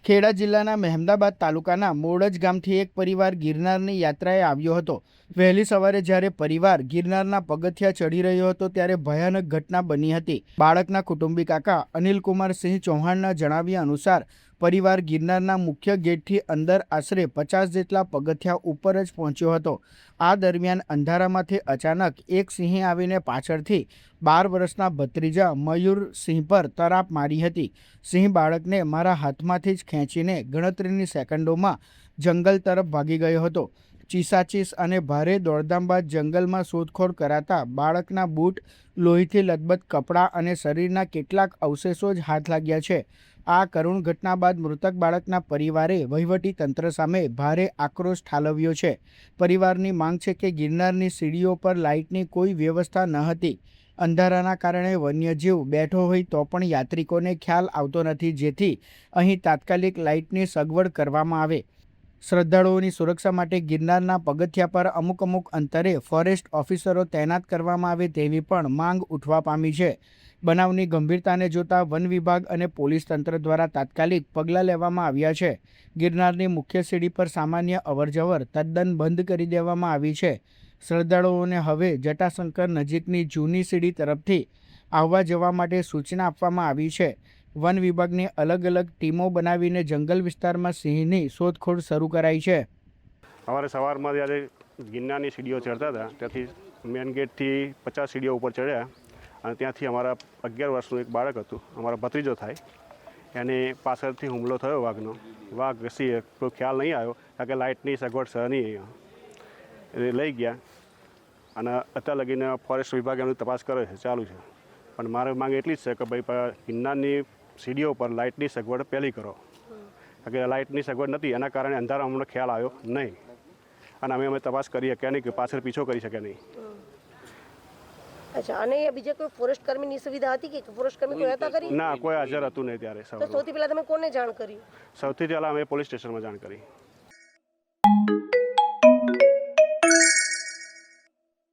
ખેડા જિલ્લાના મહેમદાબાદ તાલુકાના મોડજ ગામથી એક પરિવાર ગિરનારની યાત્રાએ આવ્યો હતો। વહેલી સવારે જ્યારે પરિવાર ગિરનારના પગથિયા ચડી રહ્યો હતો ત્યારે ભયાનક ઘટના બની હતી। બાળકના કુટુંબી કાકા અનિલકુમારસિંહ ચૌહાણના જણાવ્યા અનુસાર પરિવાર ગિરનારના મુખ્ય ગેટથી અંદર આશરે 50 જેટલા પગથિયા ઉપર જ પહોંચ્યો હતો। આ દરમિયાન અંધારામાંથી અચાનક એક સિંહે આવીને પાછળથી 12 વર્ષના ભત્રીજા મયુરસિંહ પર તરાપ મારી હતી। સિંહ બાળકને મારા હાથમાંથી જ ખેંચીને ગણતરીની સેકન્ડોમાં જંગલ તરફ ભાગી ગયો હતો। ચીસાચીસ અને ભારે દોડધામ બાદ જંગલમાં શોધખોળ કરાતા બાળકના બૂટ, લોહીથી લથબથ કપડાં અને શરીરના કેટલાક અવશેષો જ હાથ લાગ્યા છે। આ કરુણ ઘટના બાદ મૃતક બાળકના પરિવારે વહીવટી તંત્ર સામે ભારે આક્રોશ ઠાલવ્યો છે। પરિવારની માંગ છે કે ગિરનારની સીડીઓ પર લાઇટની કોઈ વ્યવસ્થા ન હતી। અંધારાના કારણે વન્યજીવ બેઠો હોય તો પણ યાત્રિકોને ખ્યાલ આવતો નથી, જેથી અહીં તાત્કાલિક લાઇટની સગવડ કરવામાં આવે। શ્રદ્ધાળુઓની સુરક્ષા માટે ગિરનારના પગથિયા પર અમુક અંતરે ફોરેસ્ટ ઓફિસરો તૈનાત કરવામાં આવે તેવી પણ માંગ ઉઠવા પામી છે। બનાવની ગંભીરતાને જોતા વન વિભાગ અને પોલીસ તંત્ર દ્વારા તાત્કાલિક પગલાં લેવામાં આવ્યા છે। ગિરનારની મુખ્ય સીડી પર સામાન્ય અવરજવર તદ્દન બંધ કરી દેવામાં આવી છે। શ્રદ્ધાળુઓને હવે જટાશંકર નજીકની જૂની સીડી તરફથી આવવા જવા માટે સૂચના આપવામાં આવી છે। વન વિભાગની અલગ અલગ ટીમો બનાવીને જંગલ વિસ્તારમાં સિંહની શોધખોળ શરૂ કરાઈ છે। સવારે સવારમાં જ્યારે ગિરનારની સીડીઓ ચડતા હતા ત્યાંથી મેન ગેટથી 50 સીડીઓ ઉપર ચડ્યા અને ત્યાંથી અમારા 11 વર્ષનું એક બાળક હતું, અમારો ભત્રીજો થાય, એને પાછળથી હુમલો થયો વાઘનો। વાઘ ઘસીએ કોઈ ખ્યાલ નહીં આવ્યો કારણ કે લાઇટની સગવડ સહ નહીં અહીંયા, એ લઈ ગયા અને અત્યાર લગીને ફોરેસ્ટ વિભાગ એમની તપાસ કરે છે, ચાલુ છે। પણ મારી માંગ એટલી જ છે કે ભાઈ ગિરનારની સીડીઓ પર લાઇટની સગવડ પહેલી કરો, કારણ કે લાઇટની સગવડ નથી એના કારણે અંધારામાં અમને ખ્યાલ આવ્યો નહીં અને અમે તપાસ કરી શક્યા નહીં કે પાછળ પીછો કરી શક્યા નહીં। અચ્છા, અને બીજા કોઈ ફોરેસ્ટ કર્મીની સુવિધા હતી કે ફોરેસ્ટ કર્મી કોઈ હતા કરી? ના, કોઈ હાજર હતું નહીં ત્યારે। તો સૌથી પહેલા તમે કોને જાણ કરી? સૌથી પહેલાં અમે પોલીસ સ્ટેશનમાં જાણ કરી।